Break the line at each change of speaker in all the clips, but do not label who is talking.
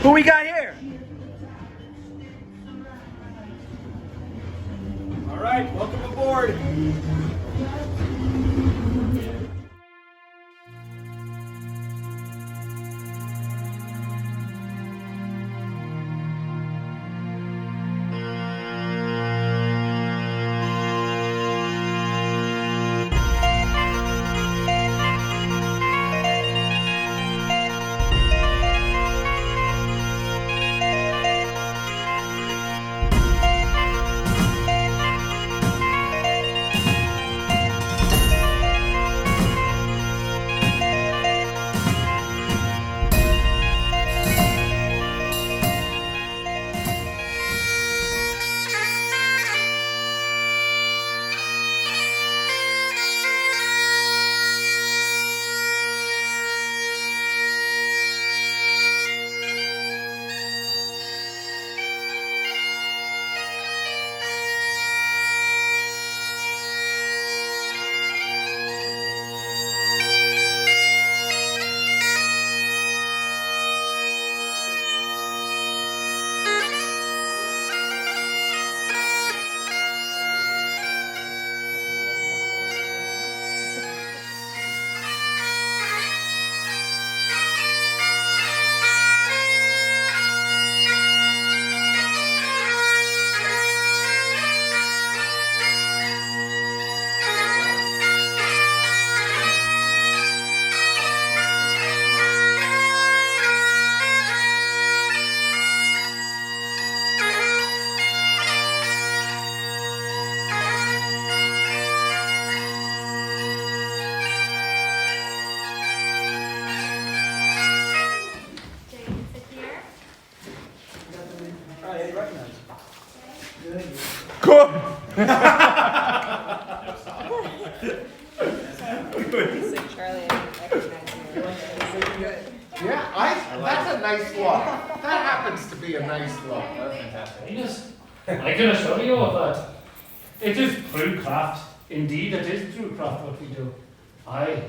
Who we got here? All right, welcome aboard.
Good.
Yeah, that's a nice look. That happens to be a nice look.
That's fantastic. I can assure you of that. It is true craft. Indeed, it is true craft what we do. Aye.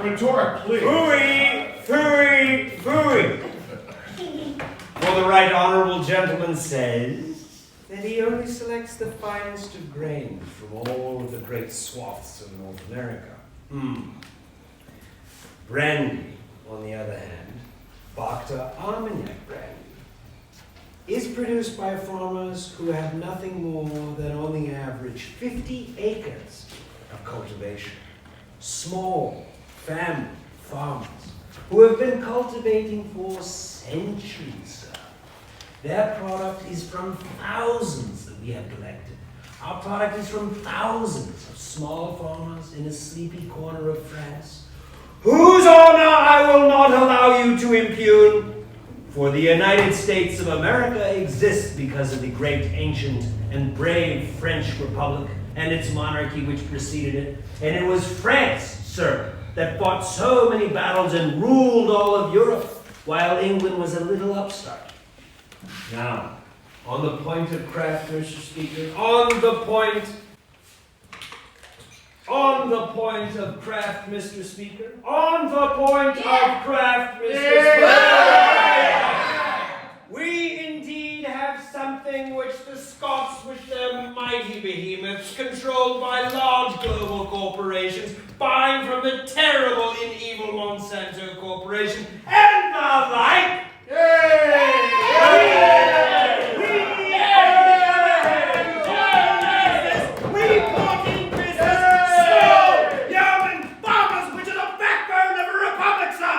Retort, please.
Fooey, fooey, fooey. For the right honorable gentleman says that he only selects the finest of grain from all of the great swaths of North America. Brandy, on the other hand, Bhakta Armagnac brandy, is produced by farmers who have nothing more than on the average 50 acres of cultivation. Small family farmers who have been cultivating for centuries, sir. Their product is from thousands that we have collected. Our product is from thousands of small farmers in a sleepy corner of France, whose honor I will not allow you to impugn. For the United States of America exists because of the great, ancient, and brave French Republic and its monarchy which preceded it. And it was France, sir, that fought so many battles and ruled all of Europe, while England was a little upstart. Now, on the point of craft, Mr. Speaker, on the point of craft, Mr. Speaker, on the point of craft, Mr. Speaker, we indeed have something which the Scots, with their mighty behemoths, controlled by large global corporations, buying from the terrible and evil Monsanto Corporation, and the like. We bought in business small, yeoman farmers, which are the backbone of a republic, sir.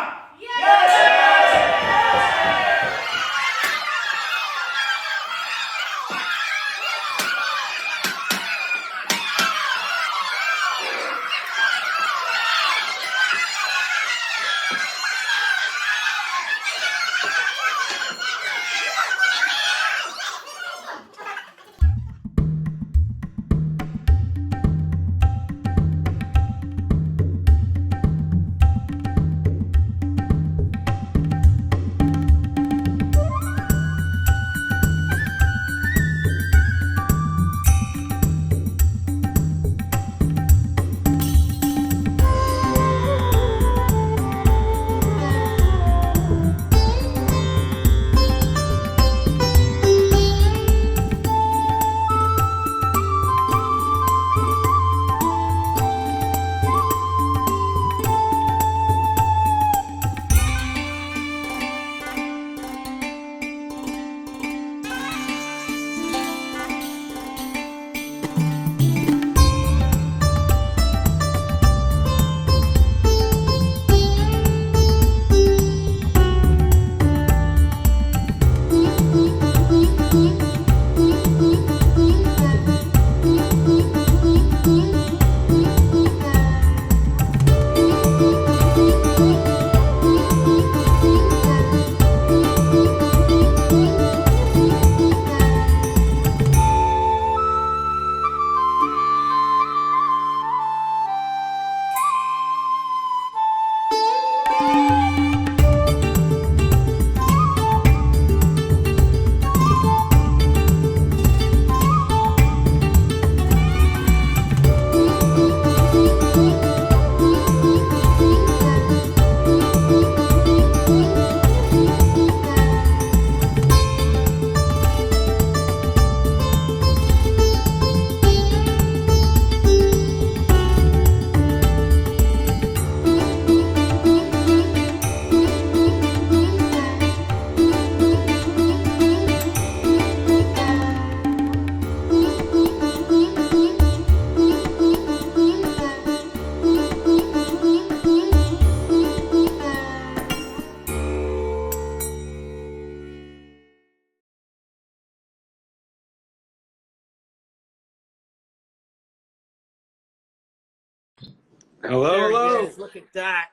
Hello,
There he
hello.
is. Look at that.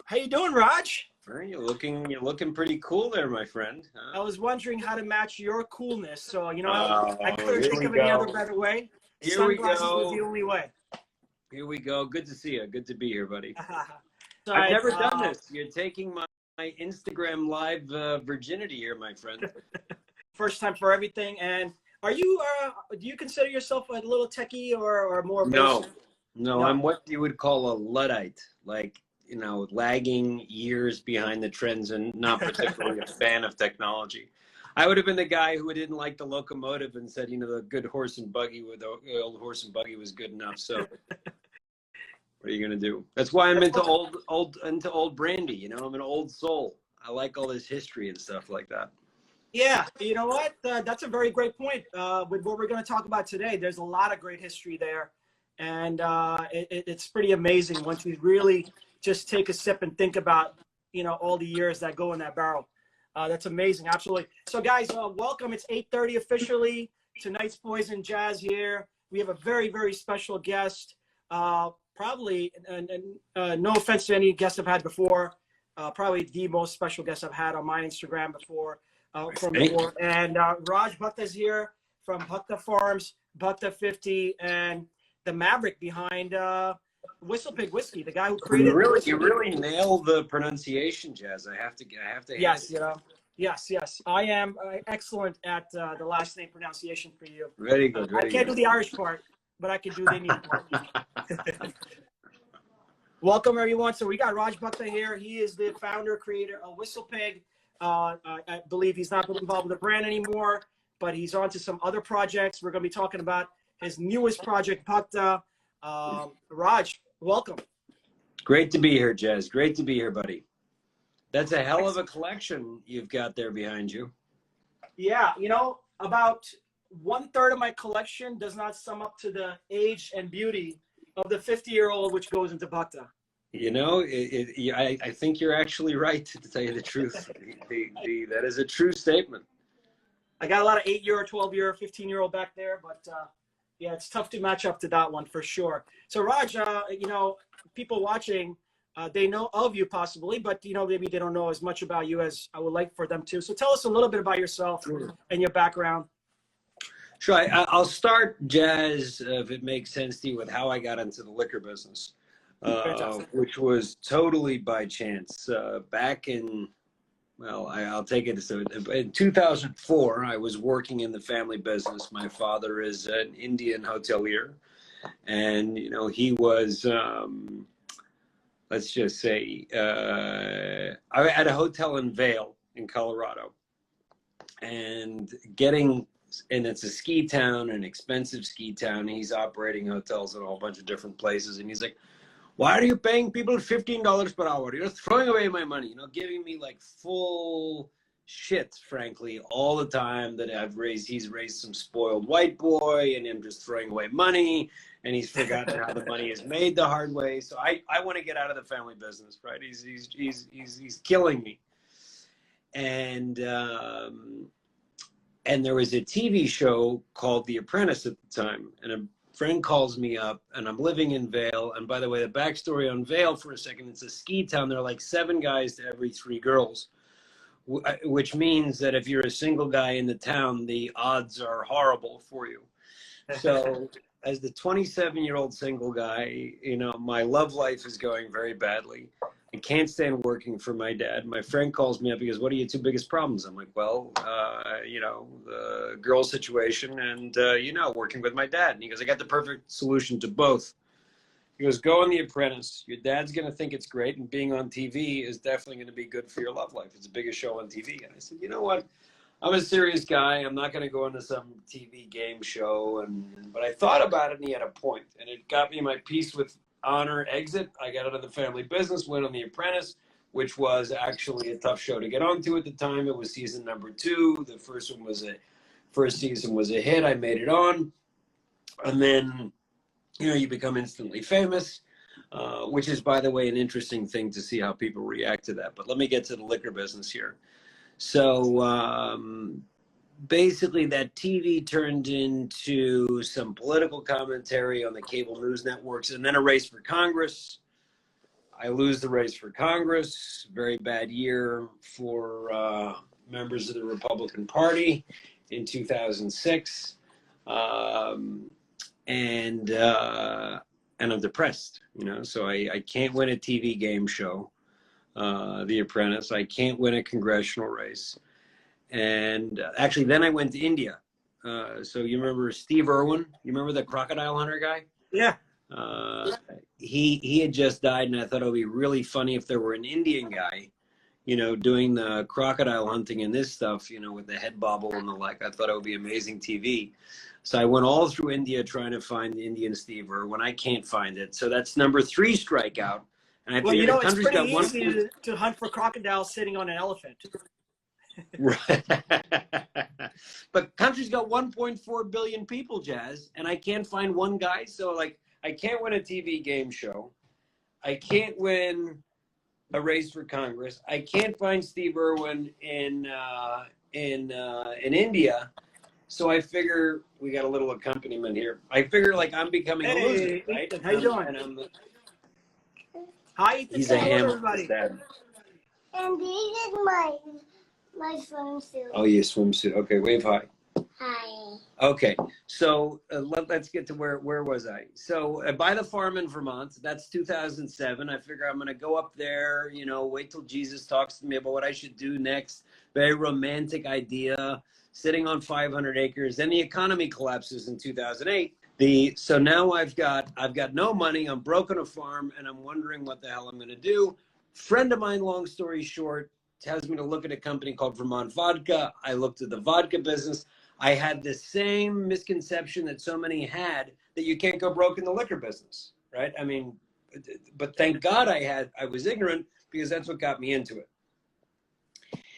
How you doing, Raj?
You're looking pretty cool there, my friend.
I was wondering how to match your coolness. So, you know, I
Oh,
couldn't
here
think
we
of any other
go.
better way.
Here we
Sunglasses was
go.
the only way.
Here we go. Good to see you. Good to be here, buddy.
So,
I've never done this. You're taking my Instagram live virginity here, my friend.
First time for everything. And are you, do you consider yourself a little techie or more
No,
basic?
no, I'm what you would call a Luddite, like, you know, lagging years behind the trends and not particularly a fan of technology. I would have been the guy who didn't like the locomotive and said, you know, the good horse and buggy with the old horse and buggy was good enough. So what are you gonna do? That's why I'm into old Brandy. You know, I'm an old soul. I like all this history and stuff like that.
Yeah, you know what? That's a very great point. With what we're going to talk about today, there's a lot of great history there. And it's pretty amazing once you really just take a sip and think about, you know, all the years that go in that barrel. That's amazing. Absolutely. So, guys, welcome. It's 8:30 officially. Tonight's Boys and Jazz here. We have a very, very special guest. Probably, and no offense to any guests I've had before, probably the most special guest I've had on my Instagram before. From before. And Raj Bhakta is here from Bhakta Farms, Bhakta 50, and the maverick behind Whistlepig Whiskey, the guy who created.
You really nailed the pronunciation, Jazz. I have to.
Yes, you know. Yes. I am excellent at the last name pronunciation for you.
Very good.
I can't do the Irish part, but I can do the Indian part. Welcome, everyone. So we got Raj Bhakta here. He is the founder, creator of Whistlepig. I believe he's not involved with the brand anymore, but he's on to some other projects. We're going to be talking about his newest project, Bhakta. Raj, welcome.
Great to be here, Jazz. Great to be here, buddy. That's a hell of a collection you've got there behind you.
Yeah, you know, about 1/3 of my collection does not sum up to the age and beauty of the 50-year-old which goes into Bhakta.
You know, I think you're actually right, to tell you the truth. That is a true statement.
I got a lot of 8-year, 12-year, 15-year-old back there, but yeah, it's tough to match up to that one for sure. So Raj, you know, people watching, they know of you possibly, but you know, maybe they don't know as much about you as I would like for them to. So tell us a little bit about yourself and your background.
Sure, I'll start, Jazz, if it makes sense to you, with how I got into the liquor business. Which was totally by chance. Back in, well, I'll take it. So in 2004, I was working in the family business. My father is an Indian hotelier, and you know he was, let's just say, I had a hotel in Vail in Colorado, and it's a ski town, an expensive ski town. He's operating hotels in a whole bunch of different places, and he's like, why are you paying people $15 per hour? You're throwing away my money, you know, giving me like full shit, frankly, all the time that he's raised some spoiled white boy and I'm just throwing away money and he's forgotten how the money is made the hard way. So I want to get out of the family business, right? He's killing me. And there was a TV show called The Apprentice at the time, and a friend calls me up, and I'm living in Vail. And by the way, the backstory on Vail for a second, it's a ski town. There are like 7 guys to every 3 girls, which means that if you're a single guy in the town, the odds are horrible for you. So as the 27-year-old single guy, you know, my love life is going very badly. can't stand working for my dad. My friend calls me up. He goes, "What are your two biggest problems?" I'm like, "Well, the girl situation and, working with my dad." And he goes, "I got the perfect solution to both." He goes, "Go on The Apprentice. Your dad's going to think it's great, and being on TV is definitely going to be good for your love life. It's the biggest show on TV." And I said, "You know what? I'm a serious guy. I'm not going to go into some TV game show." But I thought about it, and he had a point. And it got me my peace with honor exit. I got out of the family business, went on The Apprentice, which was actually a tough show to get onto at the time. It was season number 2. The first season was a hit. I made it on. And then, you become instantly famous, which is, by the way, an interesting thing to see how people react to that. But let me get to the liquor business here. So basically that TV turned into some political commentary on the cable news networks, and then a race for Congress. I lose the race for Congress. Very bad year for members of the Republican Party in 2006. And I'm depressed, so I can't win a TV game show, The Apprentice. I can't win a congressional race. And actually, then I went to India. So you remember Steve Irwin? You remember the crocodile hunter guy?
Yeah.
He had just died, and I thought it would be really funny if there were an Indian guy, doing the crocodile hunting and this stuff, with the head bobble and the like. I thought it would be amazing TV. So I went all through India trying to find the Indian Steve Irwin. I can't find it. So that's number 3 strikeout. And I figured the
it's
country's
pretty
got
easy to hunt for crocodiles sitting on an elephant.
Right. But country's got 1.4 billion people, Jazz, and I can't find one guy. So I can't win a TV game show. I can't win a race for Congress. I can't find Steve Irwin in India. So I figure we got a little accompaniment here. I figure I'm becoming a loser, right?
Ethan, how you doing? Hi, Ethan.
He's a ham,
everybody.
Dad.
And this is my swimsuit.
Oh, your swimsuit. Okay, wave hi.
Hi.
Okay, so let's get to where was I? So I buy the farm in Vermont. That's 2007. I figure I'm going to go up there, wait till Jesus talks to me about what I should do next. Very romantic idea, sitting on 500 acres. Then the economy collapses in 2008. So now I've got no money. I'm broke on a farm, and I'm wondering what the hell I'm going to do. Friend of mine, long story short, tells me to look at a company called Vermont Vodka. I looked at the vodka business. I had the same misconception that so many had, that you can't go broke in the liquor business, right? I mean, but thank God I was ignorant, because that's what got me into it.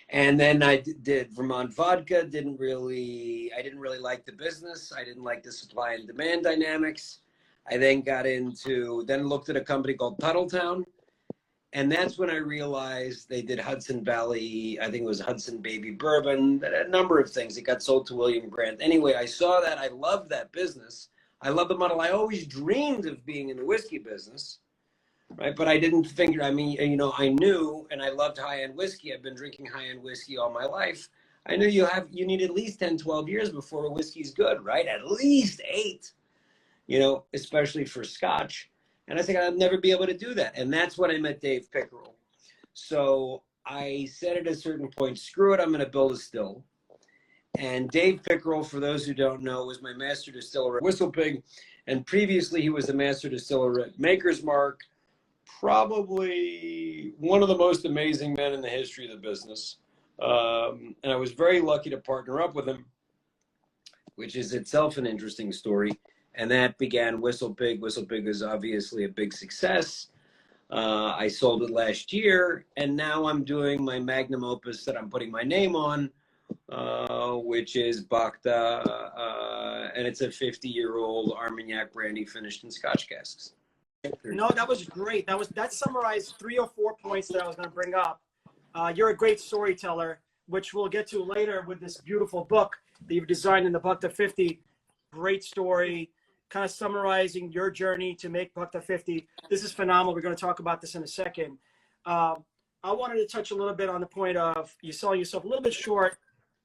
And then I did Vermont Vodka. I didn't really like the business. I didn't like the supply and demand dynamics. I then looked at a company called Tuttletown. And that's when I realized they did Hudson Valley, I think it was Hudson Baby Bourbon, a number of things. It got sold to William Grant. Anyway, I saw that. I loved that business. I love the model. I always dreamed of being in the whiskey business, right? But I didn't figure, I knew, and I loved high-end whiskey. I've been drinking high-end whiskey all my life. I knew you need at least 10, 12 years before a whiskey's good, right? At least 8, especially for Scotch. And I think I'll never be able to do that. And that's when I met Dave Pickerel. So I said at a certain point, screw it, I'm going to build a still. And Dave Pickerel, for those who don't know, was my master distiller at Whistle Pig. And previously he was the master distiller at Maker's Mark. Probably one of the most amazing men in the history of the business. And I was very lucky to partner up with him, which is itself an interesting story. And that began Whistle Pig. Whistle Pig is obviously a big success. I sold it last year, and now I'm doing my magnum opus that I'm putting my name on, which is Bhakta, and it's a 50-year-old Armagnac brandy finished in Scotch casks.
No, that was great. That summarized 3 or 4 points that I was going to bring up. You're a great storyteller, which we'll get to later with this beautiful book that you've designed in the Bhakta 50. Great story, kind of summarizing your journey to make Bhakta 50. This is phenomenal. We're going to talk about this in a second. I wanted to touch a little bit on the point of you selling yourself a little bit short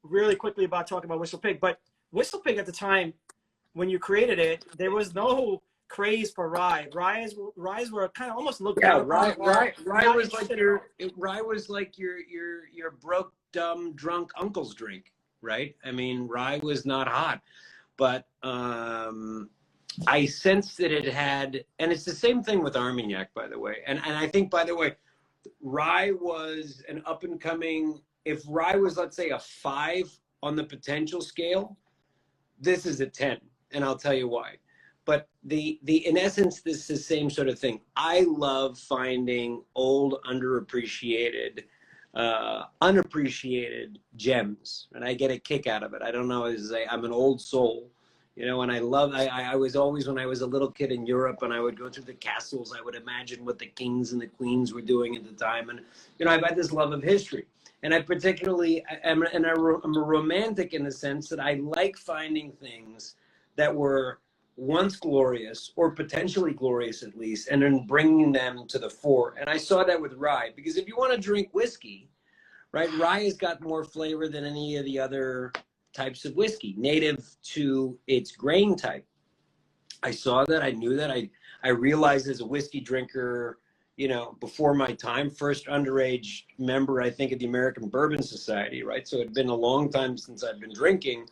really quickly about talking about Whistle Pig. But Whistle Pig at the time, when you created it, there was no craze for rye. Ryes were kind of almost looked
Yeah,
down upon.
rye
Not
was like
interested
rye was like your broke, dumb, drunk uncle's drink, right? I mean, rye was not hot, but I sensed that it had, and it's the same thing with Armagnac, by the way. And I think, by the way, rye was an up and coming. If rye was, let's say, a 5 on the potential scale, this is a 10, and I'll tell you why. But the in essence, this is the same sort of thing. I love finding old, underappreciated, unappreciated gems, and I get a kick out of it. I don't know, I'm an old soul, you know, and I was always, when I was a little kid in Europe and I would go through the castles, I would imagine what the kings and the queens were doing at the time. And, you know, I've had this love of history. And I particularly am a romantic in the sense that I like finding things that were once glorious, or potentially glorious at least, and then bringing them to the fore. And I saw that with rye, because if you want to drink whiskey, right, rye has got more flavor than any of the other types of whiskey, native to its grain type. I saw that, I knew that, I realized as a whiskey drinker, you know, before my time, first underage member, I think, of the American Bourbon Society, right? So it had been a long time since I'd been drinking,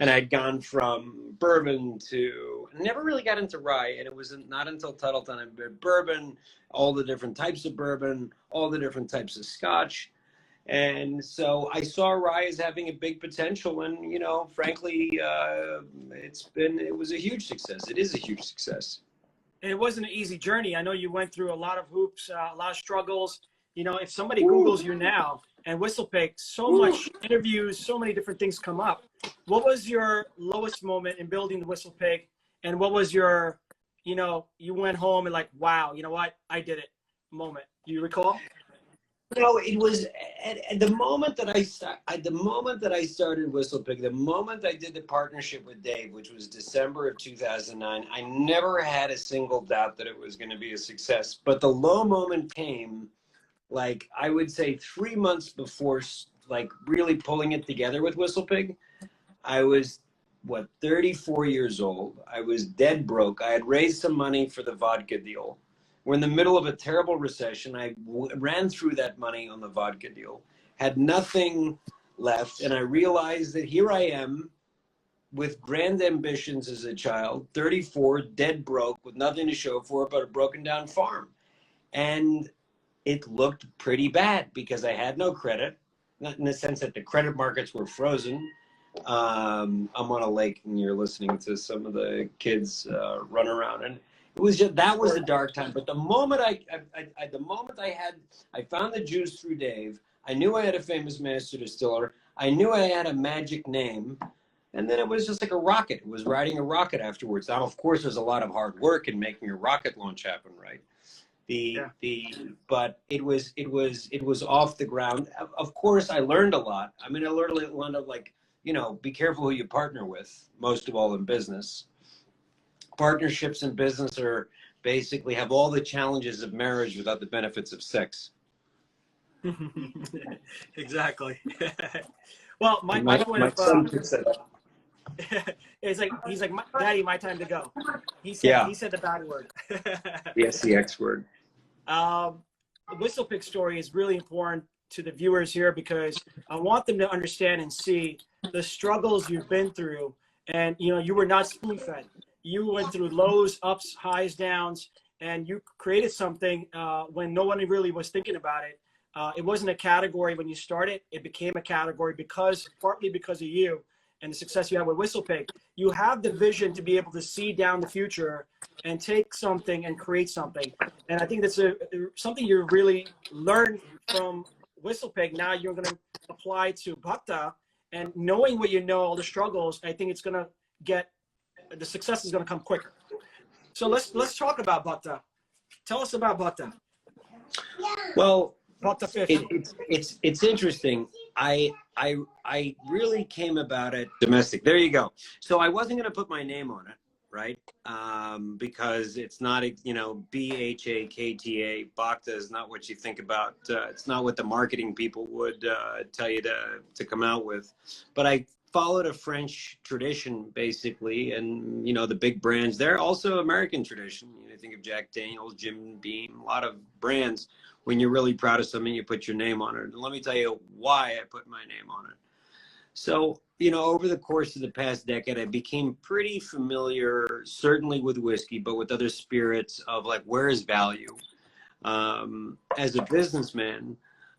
and I'd gone from bourbon to, never really got into rye, and it was not until Tuttleton I did bourbon, all the different types of bourbon, all the different types of scotch. And so I saw rye as having a big potential, and, you know, frankly, it was a huge success. It is a huge success.
And it wasn't an easy journey. I know you went through a lot of hoops, a lot of struggles. You know, if somebody Googles you now and WhistlePig, so much interviews, so many different things come up. What was your lowest moment in building the WhistlePig? And what was your, you know, you went home and like, wow, you know what, I did it moment. Do you recall?
No, it was at the moment that I started WhistlePig, the moment I did the partnership with Dave, which was December of 2009, I never had a single doubt that it was going to be a success. But the low moment came, like, I would say 3 months before, like, really pulling it together with WhistlePig. I was, 34 years old. I was dead broke. I had raised some money for the vodka deal. We're in the middle of a terrible recession. I ran through that money on the vodka deal, had nothing left, and I realized that here I am with grand ambitions as a child, 34, dead broke, with nothing to show for it but a broken down farm. And it looked pretty bad because I had no credit, not in the sense that the credit markets were frozen. I'm on a lake and you're listening to some of the kids run around, and it was just, that was a dark time. But the moment I found the juice through Dave, I knew I had a famous master distiller. I knew I had a magic name. And then it was just like a rocket. It was riding a rocket afterwards. Now, of course, there's a lot of hard work in making a rocket launch happen, right? But it was off the ground. Of course, I learned a lot. I mean, I learned a lot of, like, you know, be careful who you partner with, most of all in business. Partnerships in business are basically have all the challenges of marriage without the benefits of sex.
Exactly. Well, my point of
son picks that up.
he's like, Daddy, my time to go. He said the bad word.
Yes, the X word.
The WhistlePig story is really important to the viewers here because I want them to understand and see the struggles you've been through. And, you know, you were not spoon-fed. You went through lows, ups, highs, downs, and you created something when no one really was thinking about it. It wasn't a category when you started. It became a category partly because of you and the success you had with WhistlePig. You have the vision to be able to see down the future and take something and create something. And I think that's something you really learned from WhistlePig. Now you're going to apply to Bhakta, and knowing what you know, all the struggles, I think it's going to the success is going to come quicker. So let's talk about Bhakta. Tell us about Bhakta.
Well,
Bhakta fish.
It's interesting. I really came about it domestic. There you go. So I wasn't going to put my name on it, right? Because it's not, you know, Bhakta. Bhakta is not what you think about. It's not what the marketing people would tell you to come out with. But I followed a French tradition, basically, and, you know, the big brands. They're also American tradition. You know, think of Jack Daniels, Jim Beam, a lot of brands. When you're really proud of something, you put your name on it. And let me tell you why I put my name on it. So, you know, over the course of the past decade, I became pretty familiar, certainly with whiskey, but with other spirits of like, where is value? As a businessman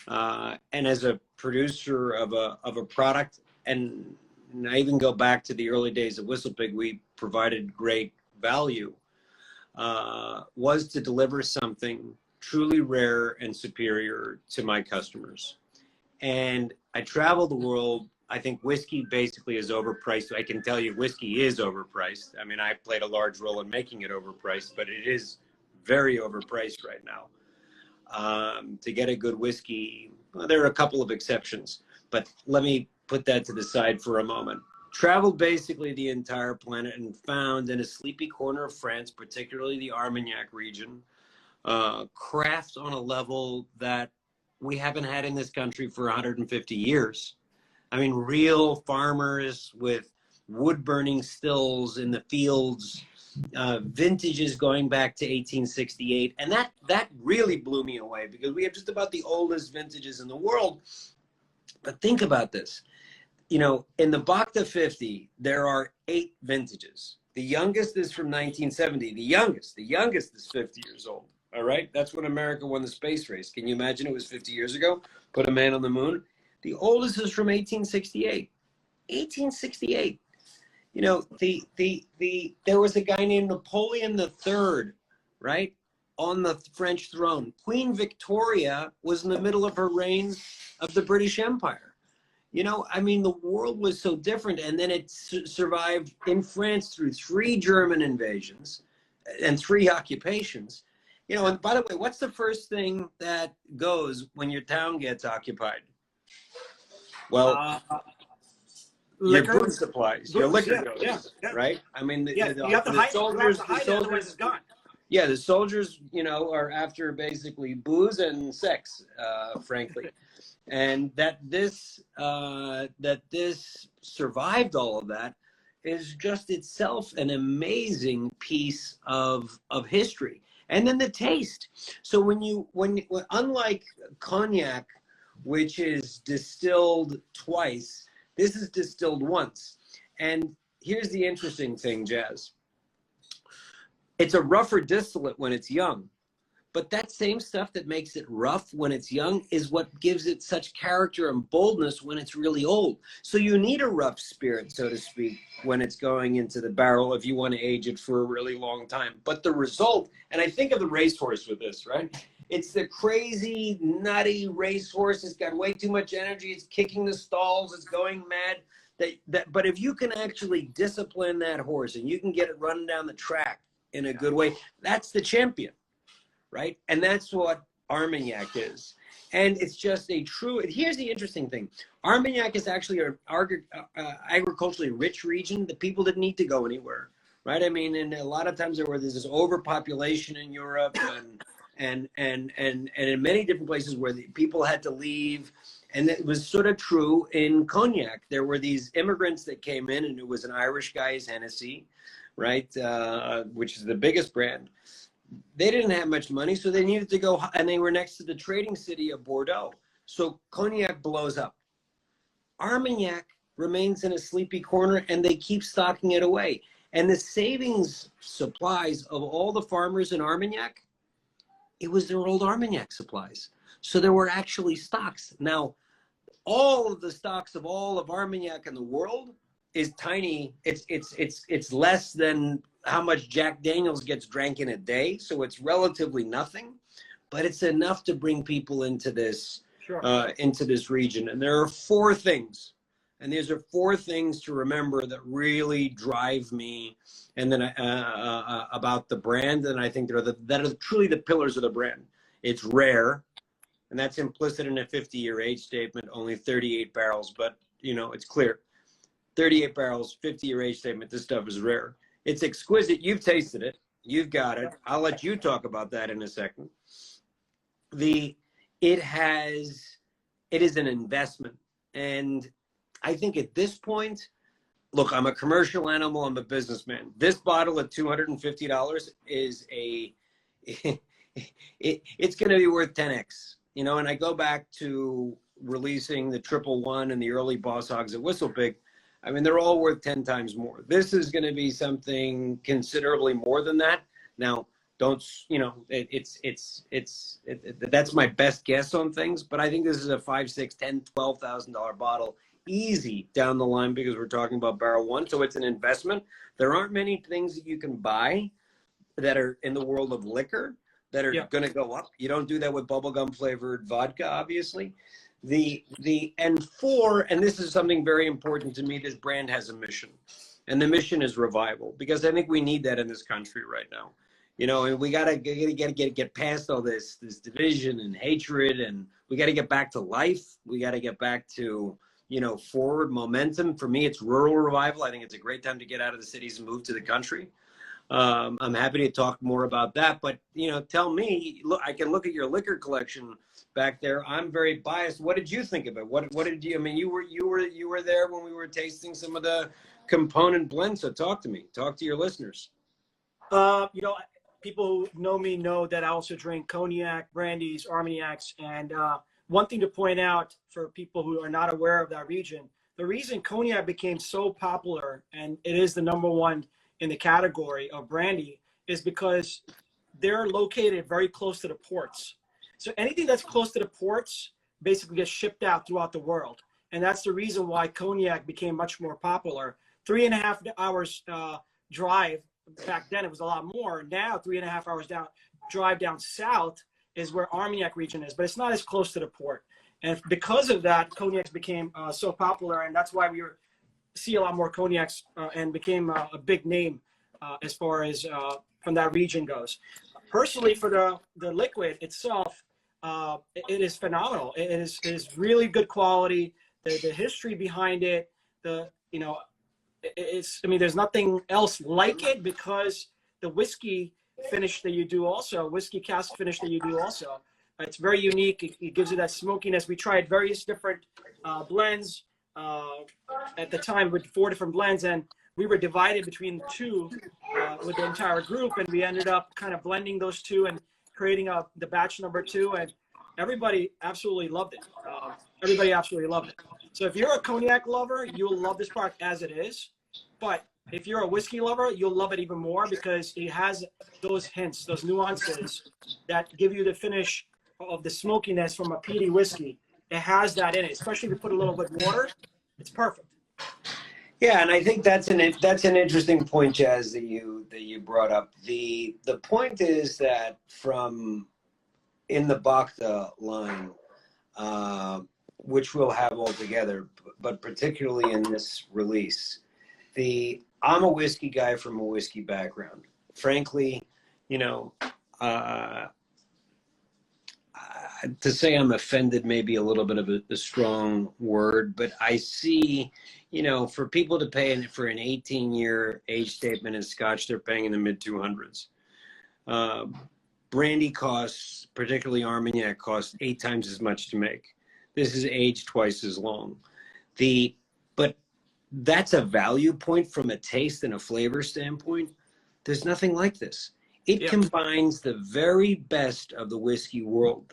and as a producer of a product, and I even go back to the early days of WhistlePig, we provided great value, was to deliver something truly rare and superior to my customers. And I traveled the world. I think whiskey basically is overpriced. I can tell you whiskey is overpriced. I mean, I played a large role in making it overpriced, but it is very overpriced right now. To get a good whiskey, well, there are a couple of exceptions, but let me put that to the side for a moment. Traveled basically the entire planet and found in a sleepy corner of France, particularly the Armagnac region, craft on a level that we haven't had in this country for 150 years. I mean, real farmers with wood burning stills in the fields, vintages going back to 1868. And that really blew me away, because we have just about the oldest vintages in the world. But think about this. You know, in the Bhakta 50, there are 8 vintages. The youngest is from 1970. The youngest is 50 years old. All right. That's when America won the space race. Can you imagine it was 50 years ago? Put a man on the moon. The oldest is from 1868. 1868. You know, there was a guy named Napoleon III, right, on the French throne. Queen Victoria was in the middle of her reign of the British Empire. You know, I mean, the world was so different. And then it survived in France through 3 German invasions and 3 occupations. You know, and by the way, what's the first thing that goes when your town gets occupied? Well, your booze supplies, your liquor goes, right? I mean, the soldiers,
otherwise it's gone.
Yeah, the soldiers, you know, are after basically booze and sex, frankly, and that this survived all of that is just itself an amazing piece of history. And then the taste. So when unlike cognac, which is distilled twice, this is distilled once. And here's the interesting thing, Jazz. It's a rougher distillate when it's young, but that same stuff that makes it rough when it's young is what gives it such character and boldness when it's really old. So you need a rough spirit, so to speak, when it's going into the barrel if you want to age it for a really long time. But the result, and I think of the racehorse with this, right? It's the crazy, nutty racehorse. It's got way too much energy. It's kicking the stalls. It's going mad. But if you can actually discipline that horse and you can get it running down the track in a good way, that's the champion, right? And that's what Armagnac is. And it's just a true, here's the interesting thing. Armagnac is actually an agriculturally rich region. The people didn't need to go anywhere, right? I mean, and a lot of times there's this overpopulation in Europe and in many different places where the people had to leave. And it was sort of true in cognac. There were these immigrants that came in, and it was an Irish guy's Hennessy, right? Which is the biggest brand. They didn't have much money, so they needed to go, and they were next to the trading city of Bordeaux. So cognac blows up. Armagnac remains in a sleepy corner, and they keep stocking it away. And the savings supplies of all the farmers in Armagnac, it was their old Armagnac supplies. So there were actually stocks. Now, all of the stocks of all of Armagnac in the world is tiny. It's less than how much Jack Daniels gets drank in a day. So it's relatively nothing, but it's enough to bring people into this, into this region. And there are 4 things. And these are 4 things to remember that really drive me, and then about the brand. And I think that are truly the pillars of the brand. It's rare, and that's implicit in a 50-year age statement. Only 38 barrels, but you know it's clear. 38 barrels, 50-year age statement. This stuff is rare. It's exquisite. You've tasted it. You've got it. I'll let you talk about that in a second. It is an investment, and I think at this point, look, I'm a commercial animal. I'm a businessman. This bottle at $250 is it's going to be worth 10x, you know. And I go back to releasing the 111 and the early Boss Hogs at Whistlepig. I mean, they're all worth 10 times more. This is going to be something considerably more than that. Now, don't, you know, that's my best guess on things, but I think this is a $5,000, $6,000, $10,000, $12,000 bottle, easy down the line, because we're talking about barrel one. So it's an investment. There aren't many things that you can buy that are in the world of liquor that are going to go up. You don't do that with bubblegum flavored vodka, obviously. And this is something very important to me, this brand has a mission, and the mission is revival, because I think we need that in this country right now. You know, and we gotta get past all this division and hatred, and we gotta get back to life. We gotta get back to, you know, forward momentum. For me, it's rural revival. I think it's a great time to get out of the cities and move to the country. I'm happy to talk more about that, but, you know, tell me, look, I can look at your liquor collection back there. I'm very biased. What did you think of it? What did you, I mean, you were there when we were tasting some of the component blends. So talk to me, talk to your listeners.
You know, people who know me know that I also drink cognac, brandies, Armagnacs. And one thing to point out for people who are not aware of that region, the reason cognac became so popular, and it is the #1 in the category of brandy, is because they're located very close to the ports. So anything that's close to the ports basically gets shipped out throughout the world. And that's the reason why cognac became much more popular. 3.5 hours drive. Back then it was a lot more. Now 3.5 hours drive down south is where Armagnac region is, but it's not as close to the port. And because of that, cognacs became so popular, and that's why we see a lot more cognacs and became a big name as far as from that region goes. Personally, for the liquid itself, it is phenomenal. It is really good quality. The history behind it, you know, I mean, there's nothing else like it, because the whiskey finish that you do also, whiskey cask finish that you do also, it's very unique. It gives you that smokiness. We tried various different blends at the time with 4 different blends, and we were divided between 2 with the entire group, and we ended up kind of blending those 2 and creating the batch #2, and everybody absolutely loved it. Everybody absolutely loved it. So if you're a cognac lover, you'll love this product as it is. But if you're a whiskey lover, you'll love it even more, because it has those hints, those nuances that give you the finish of the smokiness from a peaty whiskey. It has that in it, especially if you put a little bit of water. It's perfect.
Yeah, and I think that's an interesting point, Jazz, that you brought up. The point is that from in the Bhakta line, which we'll have all together, but particularly in this release, I'm a whiskey guy from a whiskey background. Frankly, you know, to say I'm offended may be a little bit of a strong word, but I see, you know, for people to pay for an 18-year age statement in Scotch, they're paying in the mid-200s. Brandy costs, particularly Armagnac, costs 8 times as much to make. This is aged twice as long. But that's a value point from a taste and a flavor standpoint. There's nothing like this. It combines the very best of the whiskey world,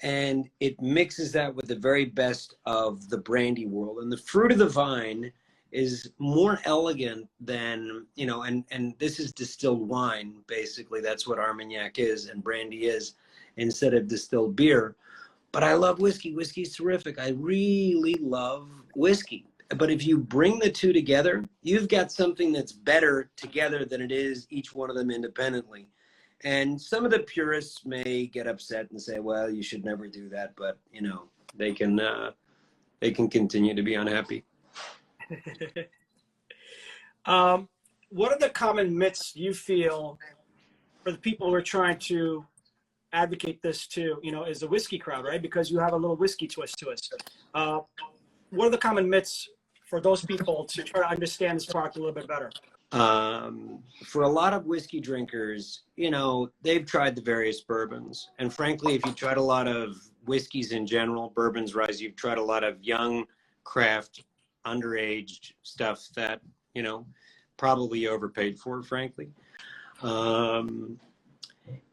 and it mixes that with the very best of the brandy world. And the fruit of the vine is more elegant than, you know, and this is distilled wine, basically. That's what Armagnac is and brandy is, instead of distilled beer. But I love whiskey. Whiskey's terrific. I really love whiskey. But if you bring the 2 together, you've got something that's better together than it is each one of them independently. And some of the purists may get upset and say, well, you should never do that. But, you know, they can continue to be unhappy.
What are the common myths you feel for the people who are trying to advocate this to, you know, is the whiskey crowd, right? Because you have a little whiskey twist to it. What are the common myths for those people to try to understand this product a little bit better?
For a lot of whiskey drinkers, you know, they've tried the various bourbons. And frankly, if you tried a lot of whiskeys in general, bourbons, rise, you've tried a lot of young craft, underage stuff that, you know, probably you overpaid for, frankly.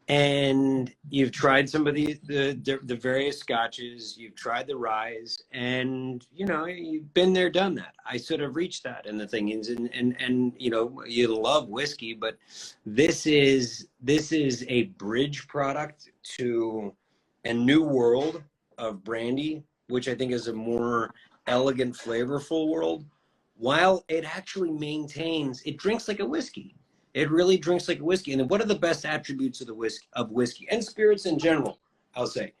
And you've tried some of the various scotches, you've tried the ryes, and you know, you've been there, done that. I sort of reached that, and the thing is, and you know, you love whiskey, but this is a bridge product to a new world of brandy, which I think is a more elegant, flavorful world, while it actually maintains, it drinks like a whiskey. It really drinks like a whiskey. And what are the best attributes of whiskey and spirits in general? I'll say,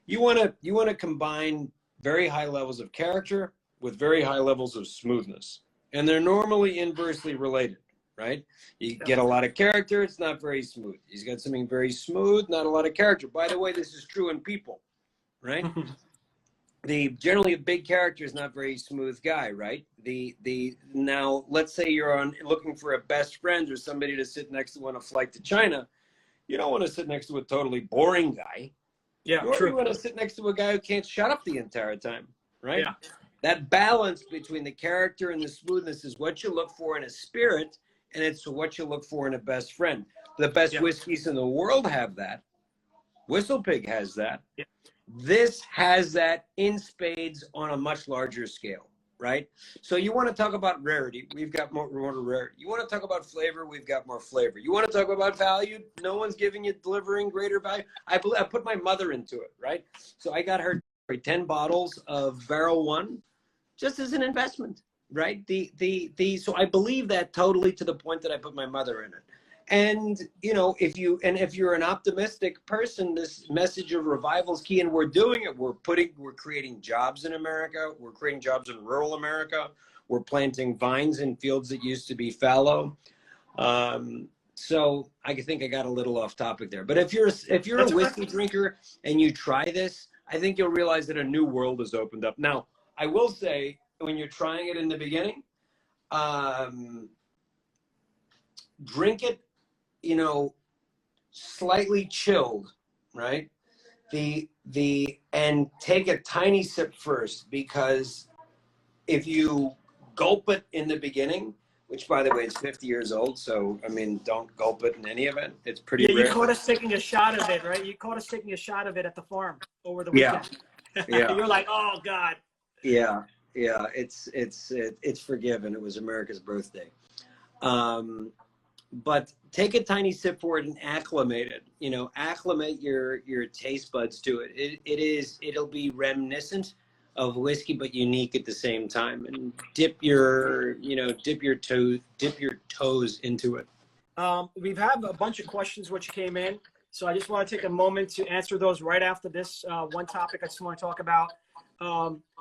you want to combine very high levels of character with very high levels of smoothness, and they're normally inversely related, right? You get a lot of character, it's not very smooth. He's got something very smooth, not a lot of character. By the way, this is true in people, right? Generally a big character is not a very smooth guy, right? Now let's say you're looking for a best friend or somebody to sit next to on a flight to China. You don't want to sit next to a totally boring guy.
Yeah,
You want to sit next to a guy who can't shut up the entire time, right?
Yeah.
That balance between the character and the smoothness is what you look for in a spirit, and it's what you look for in a best friend. The best whiskeys in the world have that. Whistlepig has that.
Yeah.
This has that in spades on a much larger scale, right? So you want to talk about rarity, we've got more rarity. You want to talk about flavor, we've got more flavor. You want to talk about value, no one's delivering greater value. I put my mother into it, right? So I got her 10 bottles of Barrel One just as an investment, right? So I believe that totally, to the point that I put my mother in it. And you know, if you're an optimistic person, this message of revival is key, and we're doing it. We're creating jobs in America. We're creating jobs in rural America. We're planting vines in fields that used to be fallow. So I think I got a little off topic there. But if you're a whiskey drinker and you try this, I think you'll realize that a new world has opened up. Now, I will say, when you're trying it in the beginning, drink it, you know, slightly chilled, right? And take a tiny sip first, because if you gulp it in the beginning, which by the way, it's 50 years old, so I mean, don't gulp it in any event. It's pretty rare.
You caught us taking a shot of it, right? You caught us taking a shot of it at the farm over the weekend.
Yeah.
You're like, oh God.
Yeah. It's forgiven. It was America's birthday. But take a tiny sip for it and acclimate it. You know, acclimate your taste buds to it. It'll be reminiscent of whiskey, but unique at the same time. And dip your toes into it.
We've had a bunch of questions which came in, so I just want to take a moment to answer those right after this one topic I just want to talk about.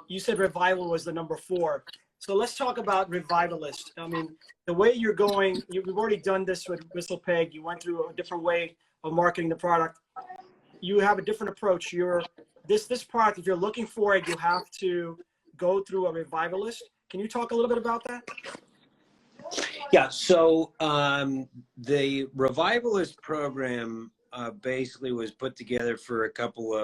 You said revival was the number 4. So let's talk about revivalist. I mean, the way you're going, you've already done this with Whistlepig. You went through a different way of marketing the product. You have a different approach. This product, if you're looking for it, you have to go through a revivalist. Can you talk a little bit about that?
Yeah. So the revivalist program basically was put together for a couple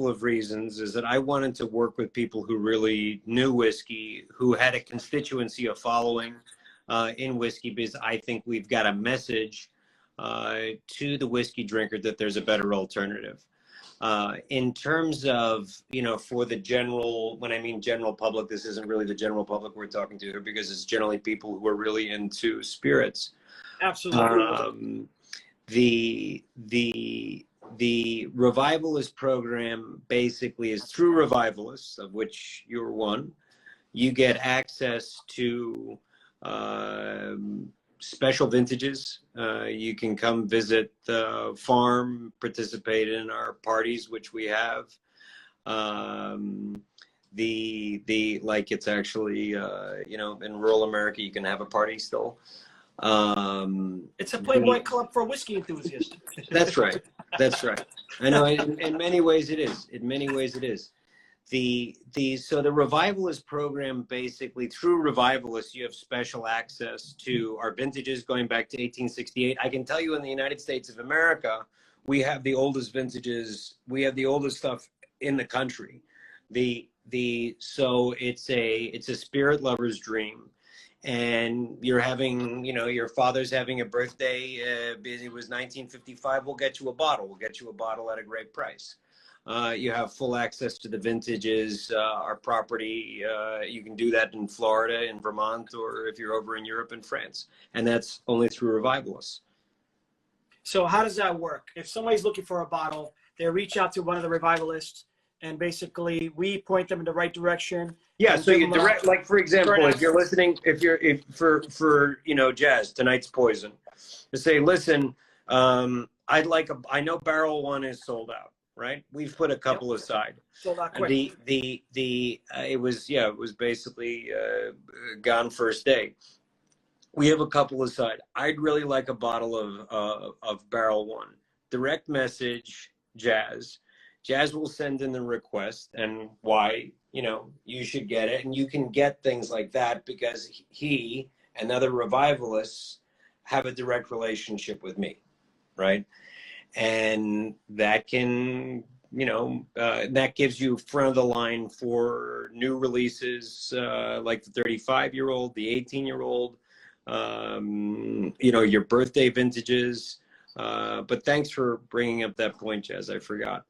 of reasons. Is that I wanted to work with people who really knew whiskey, who had a constituency of following in whiskey, because I think we've got a message to the whiskey drinker that there's a better alternative. In terms of, you know, for the general, when I mean general public, this isn't really the general public we're talking to here, because it's generally people who are really into spirits.
Absolutely.
The revivalist program basically is through revivalists, of which you're one. You get access to special vintages. You can come visit the farm, participate in our parties, which we have. It's actually, you know, in rural America, you can have a party still.
It's a Playboy Club for whiskey enthusiasts.
That's right. That's right. I know. In many ways, it is. In many ways, it is. So the Revivalist program, basically through Revivalists, you have special access to our vintages going back to 1868. I can tell you in the United States of America, we have the oldest vintages. We have the oldest stuff in the country. So it's a spirit lover's dream. And you're having, your father's having a birthday. It was 1955. We'll get you a bottle. We'll get you a bottle at a great price. You have full access to the vintages, our property. You can do that in Florida, in Vermont, or if you're over in Europe and France. And that's only through Revivalists.
So how does that work? If somebody's looking for a bottle, they reach out to one of the Revivalists, and basically we point them in the right direction.
Yeah, so you direct, like for example, if you're listening, for Jazz, tonight's Poison, to say, listen, I know barrel one is sold out, right? We've put a couple aside.
Sold out quick.
It was basically gone first day. We have a couple aside. I'd really like a bottle of barrel one. Direct message Jazz. Jazz will send in the request and why, you should get it. And you can get things like that because he and other Revivalists have a direct relationship with me, right? And that can, that gives you front of the line for new releases, like the 35-year-old, the 18-year-old, your birthday vintages. But thanks for bringing up that point, Jazz. I forgot.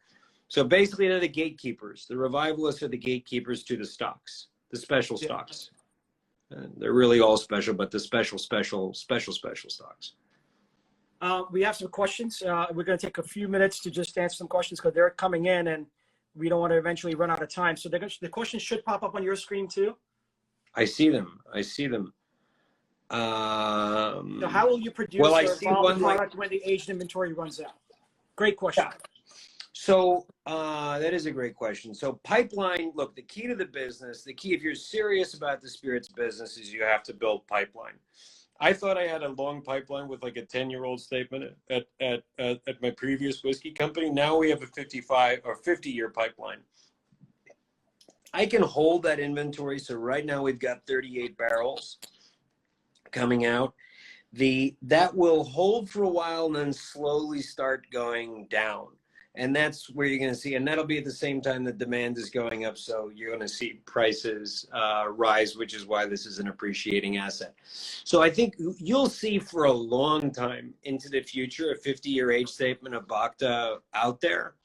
So basically, they're the gatekeepers. The Revivalists are the gatekeepers to the stocks, the special stocks. They're really all special, but the special stocks.
We have some questions. We're going to take a few minutes to just answer some questions because they're coming in, and we don't want to eventually run out of time. So the questions should pop up on your screen too.
I see them.
So how will you produce
well,
product when the aged inventory runs out? Great question.
Yeah. So that is a great question. So pipeline, look, the key to the business, if you're serious about the spirits business, is you have to build pipeline. I thought I had a long pipeline with like a 10-year-old statement at my previous whiskey company. Now we have a 55 or 50-year pipeline. I can hold that inventory. So right now we've got 38 barrels coming out. That will hold for a while and then slowly start going down. And that's where you're going to see, and that'll be at the same time that demand is going up. So you're going to see prices rise, which is why this is an appreciating asset. So I think you'll see for a long time into the future a 50-year age statement of Bhakta out there,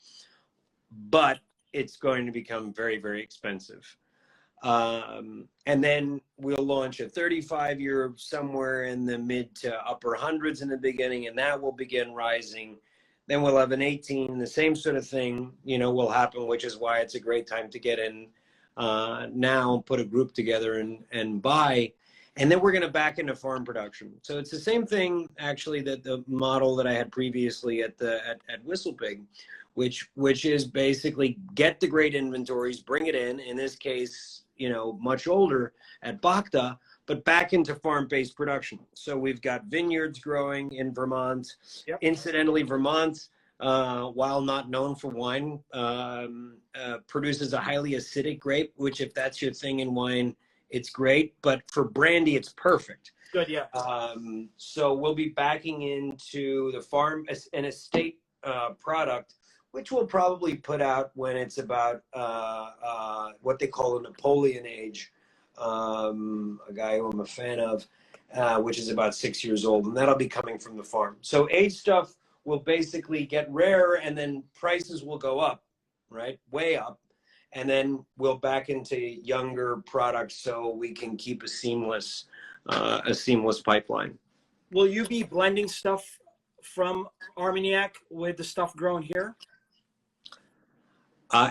but it's going to become very, very expensive. And then we'll launch a 35-year somewhere in the mid to upper hundreds in the beginning, and that will begin rising. Then we'll have an 18, the same sort of thing, will happen, which is why it's a great time to get in now, put a group together and buy. And then we're going to back into farm production. So it's the same thing, actually, that the model that I had previously at Whistlepig, which is basically get the great inventories, bring it in this case, much older at Bhakta, but back into farm-based production. So we've got vineyards growing in Vermont.
Yep.
Incidentally, Vermont, while not known for wine, produces a highly acidic grape, which if that's your thing in wine, it's great. But for brandy, it's perfect.
Good, yeah.
So we'll be backing into the farm, an estate product, which we'll probably put out when it's about what they call a Napoleon age. A guy who I'm a fan of, which is about 6 years old, and that'll be coming from the farm. So aged stuff will basically get rarer, and then prices will go up, right? Way up. And then we'll back into younger products so we can keep a seamless pipeline.
Will you be blending stuff from Armagnac with the stuff grown here?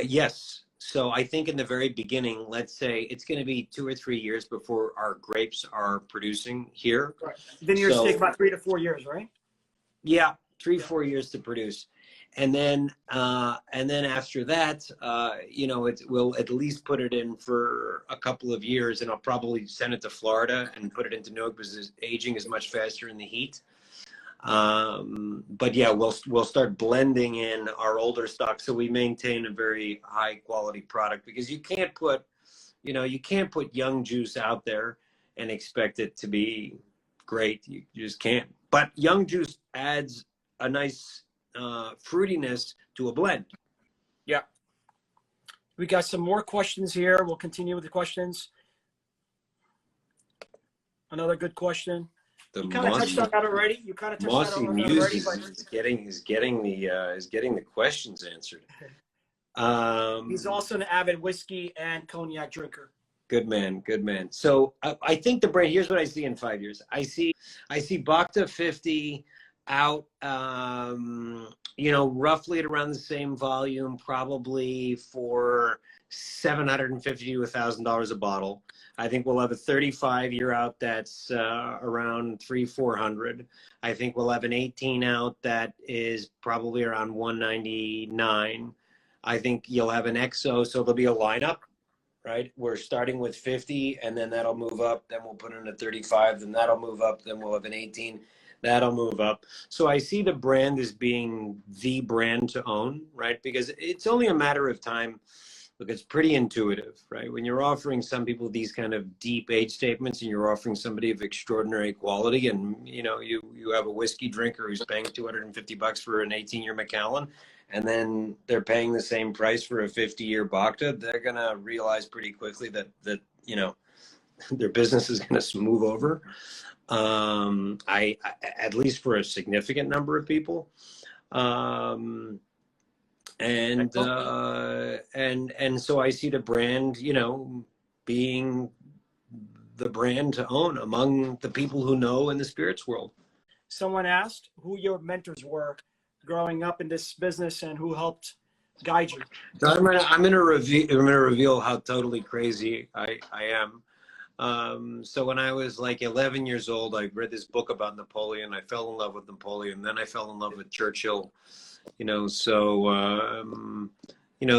Yes. So I think in the very beginning, let's say it's going to be 2 or 3 years before our grapes are producing here.
Right. Vineyards take about 3 to 4 years, right?
Yeah, 4 years to produce. And then after that, we'll at least put it in for a couple of years, and I'll probably send it to Florida and put it into Nook because aging is much faster in the heat. But yeah, we'll start blending in our older stock so we maintain a very high quality product, because you can't put young juice out there and expect it to be great. You just can't. But young juice adds a nice fruitiness to a blend.
Yeah. We got some more questions here. We'll continue with the questions. Another good question.
The
You kind of touched on that already.
Mossy
But
Muse is getting the questions answered.
he's also an avid whiskey and cognac drinker.
Good man. So I think the brand, here's what I see in 5 years. I see Bhakta 50 out, roughly at around the same volume, probably for $750 to $1,000 a bottle. I think we'll have a 35-year out that's around $300-400. I think we'll have an 18 out that is probably around $199. I think you'll have an XO, so there'll be a lineup, right? We're starting with 50, and then that'll move up. Then we'll put in a 35, then that'll move up. Then we'll have an 18, that'll move up. So I see the brand as being the brand to own, right? Because it's only a matter of time. Look, it's pretty intuitive, right? When you're offering some people these kind of deep age statements, and you're offering somebody of extraordinary quality, and you have a whiskey drinker who's paying $250 for an 18-year Macallan, and then they're paying the same price for a 50-year Bhakta, they're gonna realize pretty quickly that their business is gonna move over. I at least for a significant number of people. And so I see the brand, being the brand to own among the people who know in the spirits world.
Someone asked who your mentors were growing up in this business and who helped guide you.
I'm gonna reveal how totally crazy I am. So when I was like 11 years old, I read this book about Napoleon. I fell in love with Napoleon. Then I fell in love with Churchill.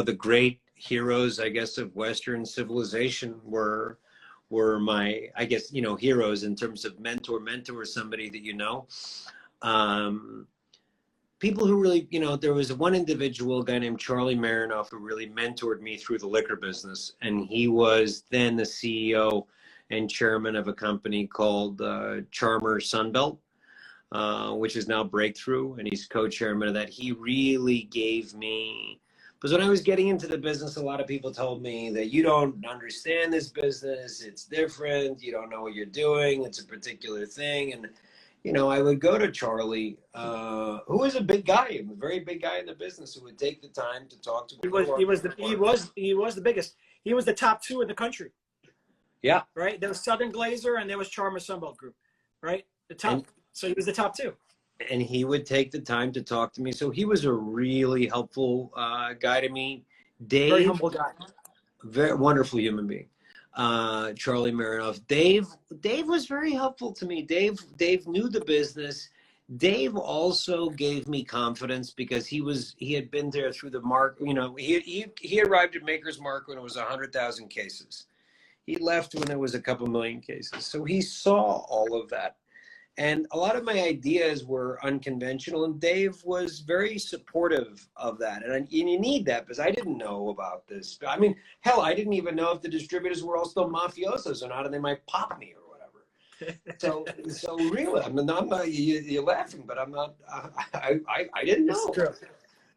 The great heroes, I guess, of Western civilization were my, I guess, heroes in terms of mentor, somebody that people who really, there was one individual, a guy named Charlie Marinoff, who really mentored me through the liquor business. And he was then the CEO and chairman of a company called Charmer Sunbelt, which is now Breakthrough, and he's co-chairman of that. He really gave me, because when I was getting into the business, a lot of people told me that you don't understand this business, it's different, you don't know what you're doing, it's a particular thing. And I would go to Charlie, who was a big guy, a very big guy in the business, who would take the time to talk to me.
He was the biggest. He was the top two in the country.
Yeah.
Right? There was Southern Glazer and there was Charmer Sunbelt Group, right? The top. So he was the top two.
And he would take the time to talk to me. So he was a really helpful guy to me. Dave,
very humble guy.
Very wonderful human being. Charlie Marinoff. Dave was very helpful to me. Dave knew the business. Dave also gave me confidence because he had been there through the mark. He arrived at Maker's Mark when it was 100,000 cases. He left when it was a couple million cases. So he saw all of that. And a lot of my ideas were unconventional, and Dave was very supportive of that. And you need that, because I didn't know about this. I mean, hell, I didn't even know if the distributors were all still mafiosos or not, and they might pop me or whatever. So really, I mean, I'm not, you're laughing, but I'm not, I didn't know.
It's true.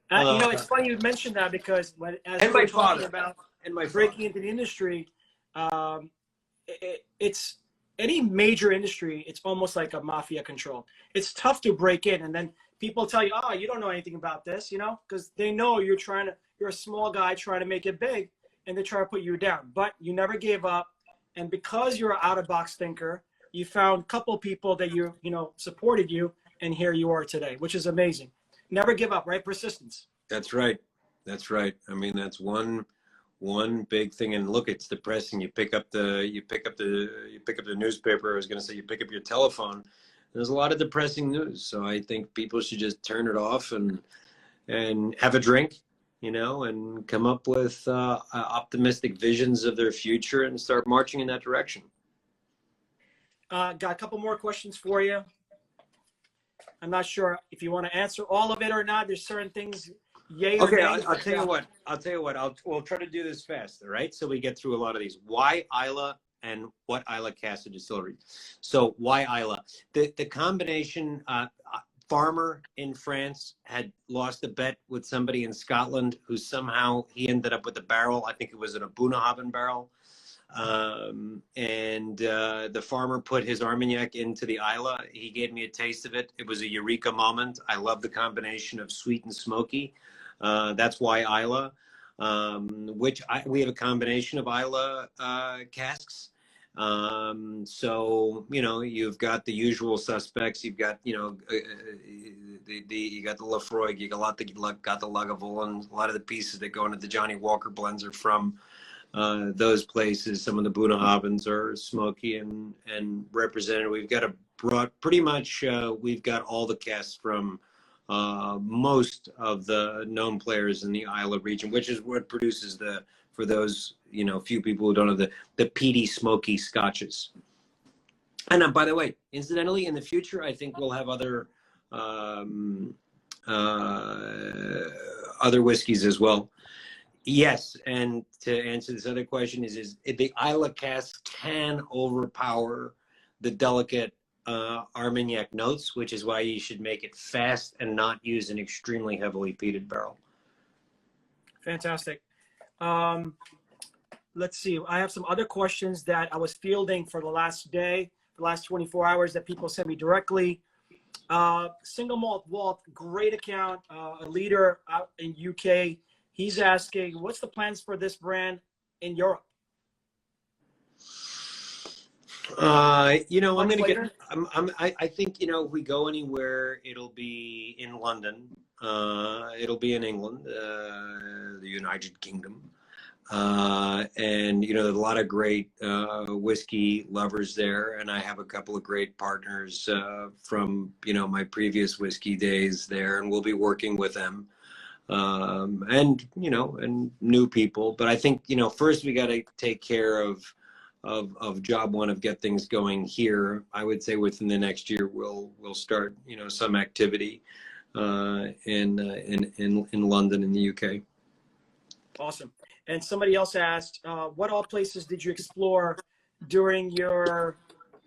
It's funny you mentioned that, because as
and
we're
my father,
talking about
and my
breaking into the industry, it's any major industry, it's almost like a mafia control. It's tough to break in, and then people tell you, "Oh, you don't know anything about this," because they know you're a small guy trying to make it big, and they try to put you down. But you never gave up, and because you're an out-of-box thinker, you found a couple people that supported you, and here you are today, which is amazing. Never give up, right? Persistence.
That's right. I mean, that's one big thing. And look, it's depressing. You pick up the newspaper. I was going to say, you pick up your telephone. There's a lot of depressing news. So I think people should just turn it off and have a drink, and come up with optimistic visions of their future and start marching in that direction.
Got a couple more questions for you. I'm not sure if you want to answer all of it or not. There's certain things, yay or
Okay,
nay.
I'll tell you what. We'll try to do this fast, all right? So we get through a lot of these. Why Isla and what Isla Cask Distillery? So why Isla? The combination. Farmer in France had lost a bet with somebody in Scotland who somehow he ended up with a barrel. I think it was in a Bunnahabhain barrel. The farmer put his Armagnac into the Isla. He gave me a taste of it. It was a eureka moment. I love the combination of sweet and smoky. That's why Isla, we have a combination of Isla casks. So, you know, you've got the usual suspects. You've got, you know, you got the Lafroig, you got the Lagavulin, a lot of the pieces that go into the Johnny Walker blends are from those places. Some of the Bunnahabhains are smoky and represented. We've got pretty much, we've got all the casks from most of the known players in the Isla region, which is what produces for those, you know, few people who don't know, the peaty, smoky scotches. And by the way, incidentally, in the future, I think we'll have other whiskeys as well. Yes, and to answer this other question is the Isla cask can overpower the delicate Armagnac notes, which is why you should make it fast and not use an extremely heavily peated barrel.
Fantastic. Let's see. I have some other questions that I was fielding for the last day, the last 24 hours that people sent me directly. Single Malt Walt, great account, a leader out in UK. He's asking, what's the plans for this brand in Europe?
You know, I think, you know, if we go anywhere, it'll be in London. It'll be in England, the United Kingdom. And, you know, there's a lot of great whiskey lovers there. And I have a couple of great partners from, you know, my previous whiskey days there. And we'll be working with them. And, you know, and new people. But I think, you know, first we got to take care of job one of get things going here. I would say within the next year we'll start, you know, some activity in London in the UK.
Awesome. And somebody else asked, what all places did you explore during your,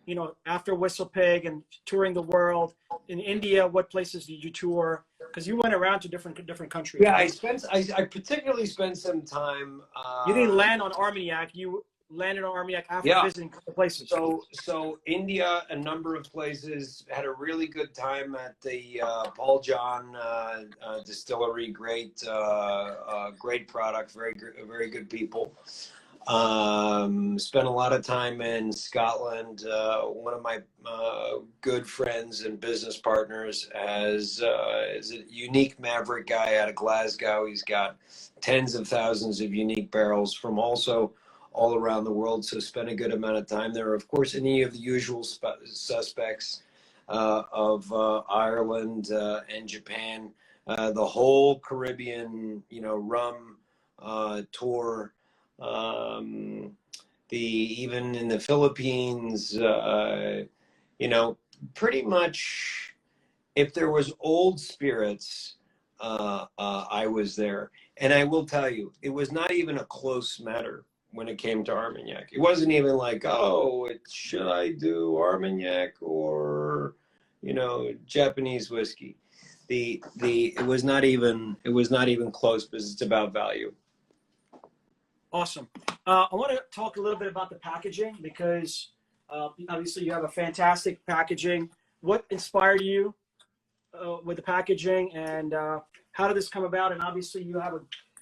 you know, after Whistlepig and touring the world? In India, what places did you tour? Because you went around to different countries.
Yeah,
right?
I particularly spent some time.
You didn't land on Armagnac. You landed on Armagnac after visiting the places.
So India, a number of places, had a really good time at the Paul John distillery. Great product, very good people. Spent a lot of time in Scotland. One of my good friends and business partners is a unique maverick guy out of Glasgow. He's got tens of thousands of unique barrels from also all around the world, so spent a good amount of time there. Of course, any of the usual suspects of Ireland and Japan, the whole Caribbean, you know, rum tour. Even in the Philippines, you know, pretty much if there was old spirits, I was there. And I will tell you, it was not even a close matter when it came to Armagnac. It wasn't even like, oh, should I do Armagnac or, you know, Japanese whiskey? It was not even close, because it's about value.
Awesome. I want to talk a little bit about the packaging, because obviously you have a fantastic packaging. What inspired you with the packaging, and how did this come about? And obviously you have a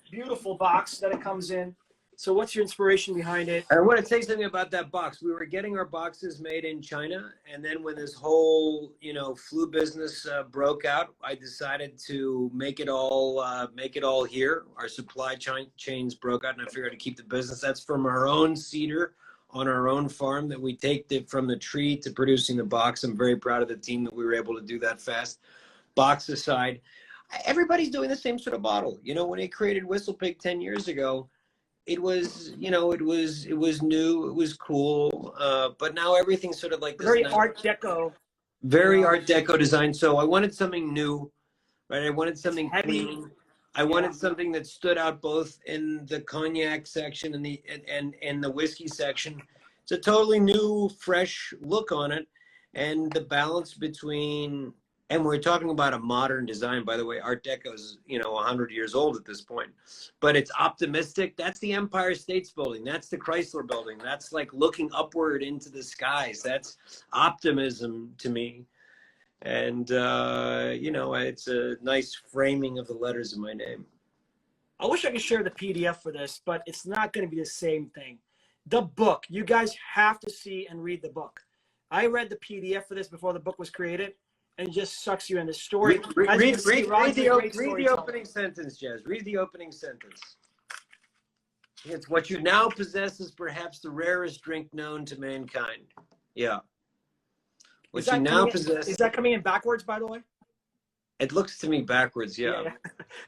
beautiful box that it comes in. So what's your inspiration behind it?
I want to say something about that box. We were getting our boxes made in China, and then when this whole, you know, flu business broke out, I decided to make it all here. Our supply chains broke out, and I figured to keep the business. That's from our own cedar on our own farm that we take from the tree to producing the box. I'm very proud of the team that we were able to do that fast. Box aside, everybody's doing the same sort of bottle. You know, when they created Whistlepig 10 years ago, it was, you know, it was new, it was cool, but now everything's sort of like this
very Art Deco.
Very
Yeah.
Art Deco design. So I wanted something new, right? I wanted something
Heavy.
clean. I wanted something that stood out both in the cognac section and and the whiskey section. It's a totally new, fresh look on it, and the balance between. And we're talking about a modern design, by the way. Art Deco is 100 years old at this point, but it's optimistic. That's the Empire State's Building. That's the Chrysler Building. That's like looking upward into the skies. That's optimism to me. And it's a nice framing of the letters of my name.
I wish I could share the PDF for this, but it's not going to be the same thing. The book, you guys have to see and read the book. I read the PDF for this before the book was created, and it just sucks you in the story.
Read the opening sentence, Jazz. Read the opening sentence. It's what you now possess is perhaps the rarest drink known to mankind. Yeah. What you now possess.
Is that coming in backwards, by the way?
It looks to me backwards, yeah.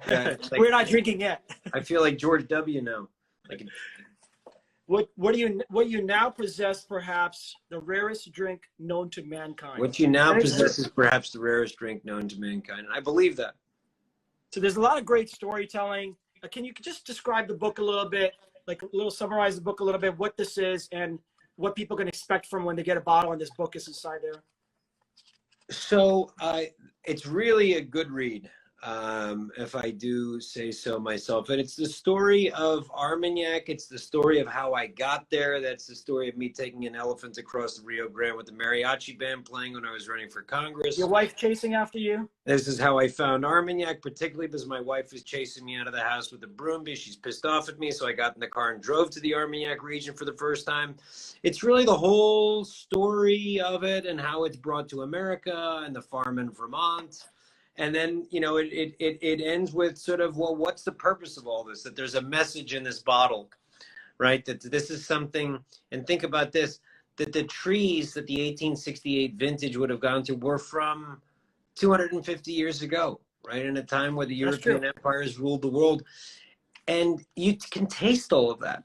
Yeah, we're not drinking yet.
I feel like George W. now.
What you now possess, perhaps the rarest drink known to mankind.
What you now possess is perhaps the rarest drink known to mankind. And I believe that.
So there's a lot of great storytelling. Can you just describe the book a little bit, summarize the book a little bit, what this is and what people can expect from when they get a bottle and this book is inside there?
So it's really a good read, if I do say so myself. And it's the story of Armagnac. It's the story of how I got there. That's the story of me taking an elephant across the Rio Grande with the mariachi band playing when I was running for Congress.
Your wife chasing after you?
This is how I found Armagnac, particularly because my wife is chasing me out of the house with a broom because she's pissed off at me. So I got in the car and drove to the Armagnac region for the first time. It's really the whole story of it and how it's brought to America and the farm in Vermont. And then, it ends with sort of, well, what's the purpose of all this? That there's a message in this bottle, right? That this is something, and think about this, that the trees that the 1868 vintage would have gone to were from 250 years ago, right? In a time where the European empires ruled the world. And you can taste all of that.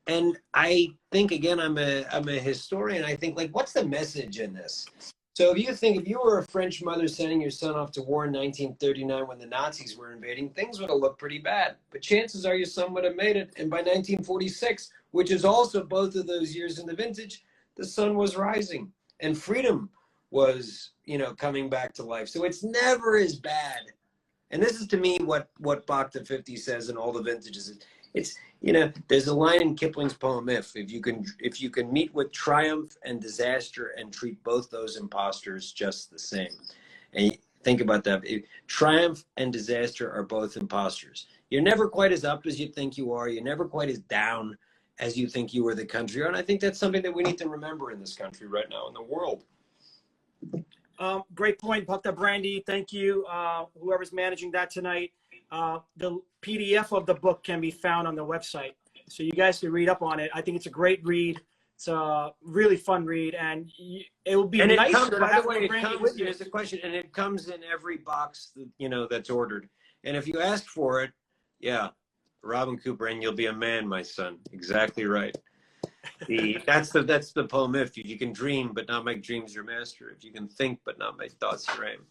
And I think, again, I'm a historian. I think, what's the message in this? So if you were a French mother sending your son off to war in 1939 when the Nazis were invading, things would have looked pretty bad. But chances are your son would have made it. And by 1946, which is also both of those years in the vintage, the sun was rising and freedom was, coming back to life. So it's never as bad. And this is, to me, what Bhakta 50 says in all the vintages. It's, there's a line in Kipling's poem, If you can meet with triumph and disaster and treat both those imposters just the same. And think about that. Triumph and disaster are both imposters. You're never quite as up as you think you are. You're never quite as down as you think you or the country are. And I think that's something that we need to remember in this country right now, in the world.
Great point, Bhakta Brandy. Thank you, whoever's managing that tonight. The PDF of the book can be found on the website, so you guys can read up on it. I think it's a great read. It's a really fun read, and it will be nice to have Brandy with you.
There's a question, and it comes in every box that, that's ordered. And if you ask for it, yeah, Robin Cooper, and you'll be a man, my son. Exactly right. That's the poem. If you can dream but not make dreams your master, if you can think but not make thoughts your aim.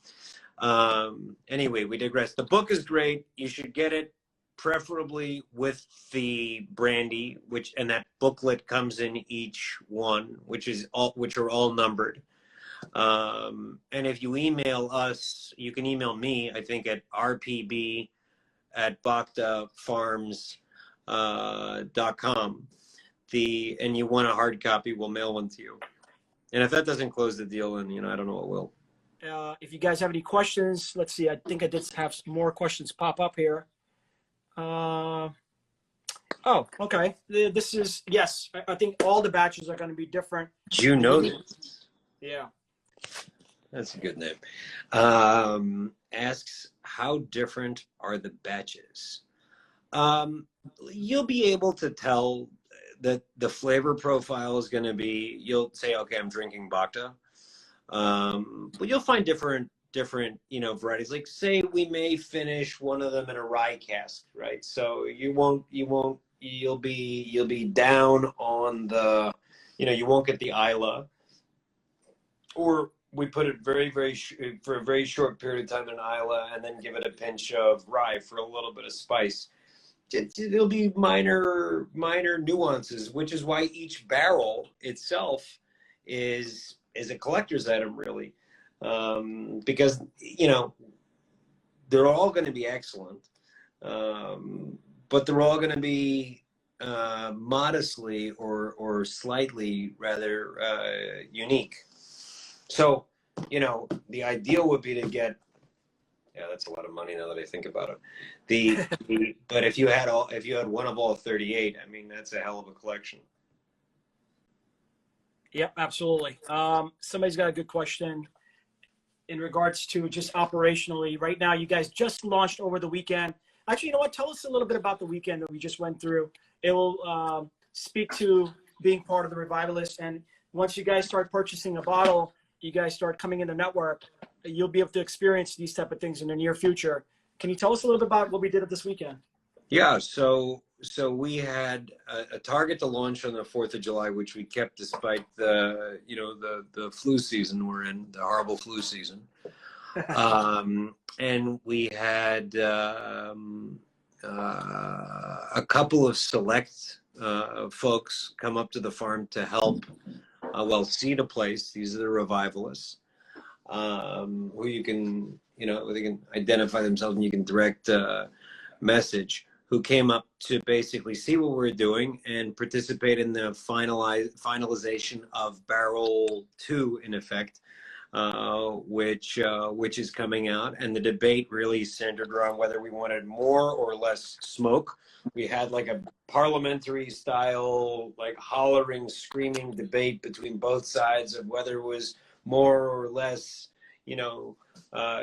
Anyway, we digress. The book is great. You should get it, preferably with the brandy, and that booklet comes in each one, which are all numbered. And if you email us, you can email me, I think, at rpb@bhaktafarms.com. And you want a hard copy, we'll mail one to you. And if that doesn't close the deal, then I don't know what will.
If you guys have any questions, let's see. I think I did have some more questions pop up here. Oh, okay. This is, yes. I think all the batches are going to be different.
Do you know this?
Yeah.
That's a good name. Asks, how different are the batches? You'll be able to tell that the flavor profile is going to be, you'll say, okay, I'm drinking Bhakta. But you'll find different varieties. Like, say we may finish one of them in a rye cask, right? So you'll be down on the, you won't get the Isla, or we put it for a very short period of time in Isla, and then give it a pinch of rye for a little bit of spice. It'll be minor nuances, which is why each barrel itself is a collector's item, really, because they're all going to be excellent, but they're all going to be modestly or slightly rather unique. So, the ideal would be to get. Yeah, that's a lot of money now that I think about it. But if you had one of all 38, I mean, that's a hell of a collection.
Yep, absolutely. Somebody's got a good question in regards to just operationally. Right now, you guys just launched over the weekend. Actually, you know what? Tell us a little bit about the weekend that we just went through. It will speak to being part of the Revivalist. And once you guys start purchasing a bottle, you guys start coming in the network, you'll be able to experience these type of things in the near future. Can you tell us a little bit about what we did at this weekend?
Yeah, so we had a target to launch on the 4th of July, which we kept despite the flu season we're in, the horrible flu season. And we had a couple of select folks come up to the farm to help see the place. These are the revivalists, who you can, they can identify themselves and you can direct message, who came up to basically see what we're doing and participate in the finalization of barrel 2, in effect, which is coming out. And the debate really centered around whether we wanted more or less smoke. We had like a parliamentary style, like hollering, screaming debate between both sides of whether it was more or less,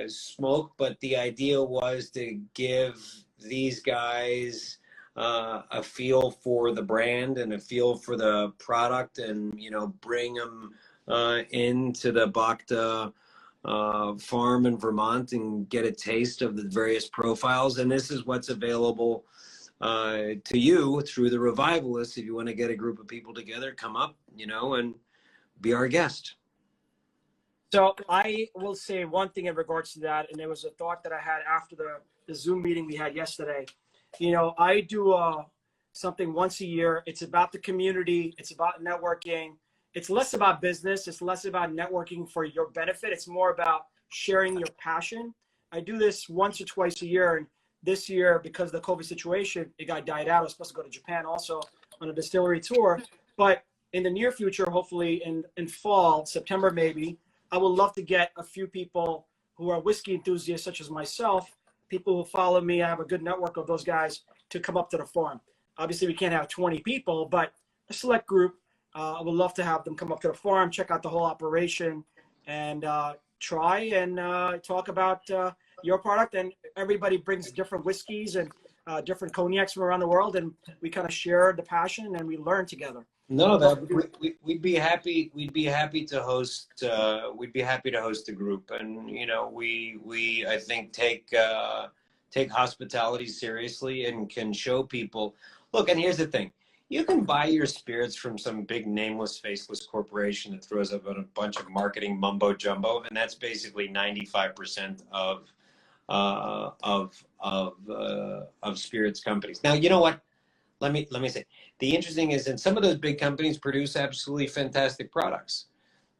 smoke. But the idea was to give these guys a feel for the brand and a feel for the product, and bring them into the Bhakta farm in Vermont and get a taste of the various profiles. And this is what's available to you through the Revivalists. If you want to get a group of people together, come up, and be our guest.
So I will say one thing in regards to that, and there was a thought that I had after the Zoom meeting we had yesterday. I do something once a year. It's about the community. It's about networking. It's less about business. It's less about networking for your benefit. It's more about sharing your passion. I do this once or twice a year. And this year, because of the COVID situation, it got died out. I was supposed to go to Japan also on a distillery tour. But in the near future, hopefully in fall, September maybe, I would love to get a few people who are whiskey enthusiasts such as myself, people who follow me. I have a good network of those guys to come up to the farm. Obviously, we can't have 20 people, but a select group. I would love to have them come up to the farm, check out the whole operation, and try and talk about your product. And everybody brings different whiskeys and different cognacs from around the world, and we kind of share the passion and we learn together.
No, we'd be happy. We'd be happy to host. We'd be happy to host a group, and we I think take hospitality seriously and can show people. Look, and here's the thing: you can buy your spirits from some big nameless, faceless corporation that throws up a bunch of marketing mumbo jumbo, and that's basically 95% of spirits companies. Now, you know what? Let me say, the interesting is that some of those big companies produce absolutely fantastic products.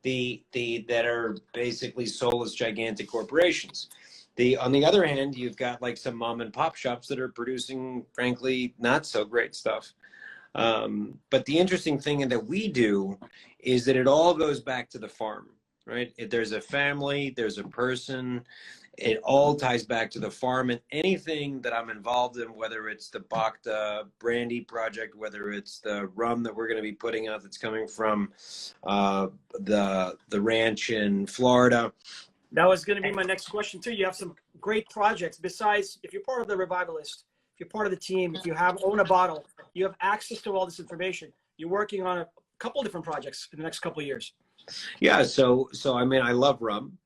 That are basically soulless, gigantic corporations. On the other hand, you've got like some mom and pop shops that are producing, frankly, not so great stuff. But the interesting thing that we do is that it all goes back to the farm, right? There's a family, there's a person. It all ties back to the farm, and anything that I'm involved in, whether it's the Bhakta Brandy project, whether it's the rum that we're going to be putting out that's coming from the ranch in Florida.
That was going to be my next question too. You have some great projects. Besides, if you're part of the Revivalist, if you're part of the team, if you own a bottle, you have access to all this information. You're working on a couple of different projects in the next couple of years.
Yeah, so I mean, I love rum.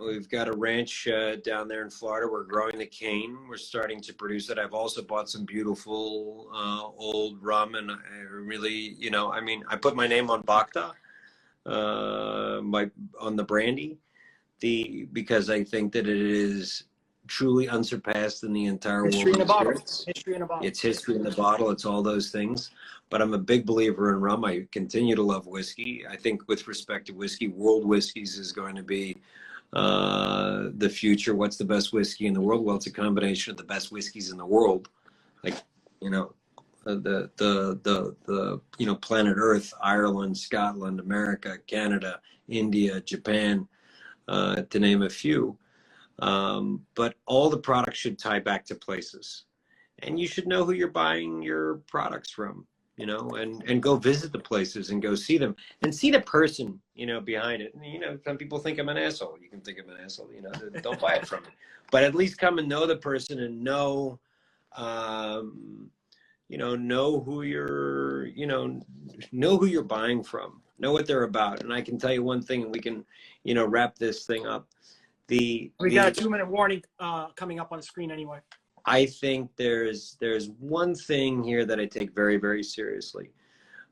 We've got a ranch down there in Florida. We're growing the cane. We're starting to produce it. I've also bought some beautiful old rum, and I really, I mean, I put my name on Bhakta. on the Brandy, because I think that it is truly unsurpassed in the entire
History in
world
a
of
bottle.
spirits.
History in a bottle.
It's history in the bottle. It's all those things. But I'm a big believer in rum. I continue to love whiskey. I think with respect to whiskey, world whiskeys is going to be the future. What's the best whiskey in the world? Well, it's a combination of the best whiskeys in the world, like, you know, the planet Earth, Ireland, Scotland, America, Canada, India, Japan, to name a few. But all the products should tie back to places, and you should know who you're buying your products from, and go visit the places and go see them and see the person, behind it. And, some people think I'm an asshole. You can think I'm an asshole, don't buy it from me, but at least come and know the person and know who you're, know who you're buying from, know what they're about. And I can tell you one thing, and we can, wrap this thing up.
We got a 2-minute warning coming up on the screen anyway.
I think there's one thing here that I take very, very seriously.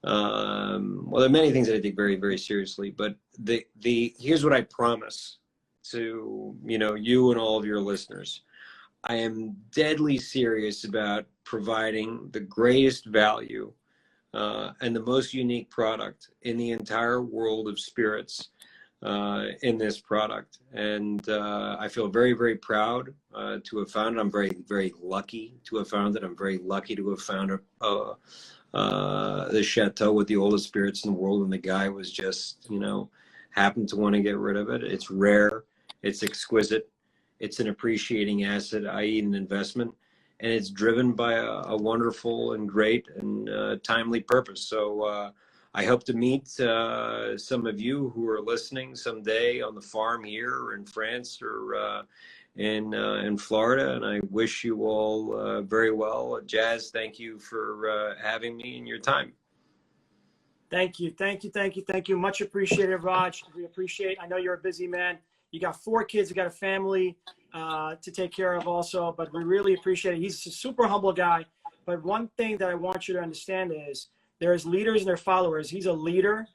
Well, there are many things that I take very, very seriously, but here's what I promise to, you and all of your listeners. I am deadly serious about providing the greatest value and the most unique product in the entire world of spirits in this product. And I feel very, very proud to have found it. I'm very, very lucky to have found it. I'm very lucky to have found the chateau with the oldest spirits in the world. And the guy was just, happened to want to get rid of it. It's rare. It's exquisite. It's an appreciating asset, i.e. an investment. And it's driven by a wonderful and great and timely purpose. So I hope to meet some of you who are listening someday on the farm here or in France or in Florida. And I wish you all very well. Jazz, thank you for having me and your time.
Thank you. Much appreciated, Raj. We appreciate. I know you're a busy man. You got 4 kids. You got a family to take care of also. But we really appreciate it. He's a super humble guy. But one thing that I want you to understand is there's leaders and their followers. He's a leader.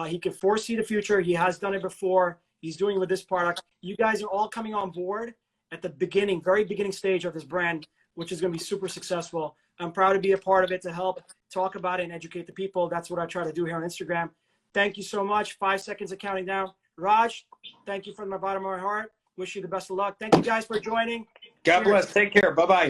He can foresee the future. He has done it before. He's doing it with this product. You guys are all coming on board at the beginning, very beginning stage of this brand, which is going to be super successful. I'm proud to be a part of it, to help talk about it and educate the people. That's what I try to do here on Instagram. Thank you so much. 5 seconds of counting down. Raj, thank you from the bottom of my heart. Wish you the best of luck. Thank you guys for joining.
God
Cheers.
bless. Take care. Bye-bye.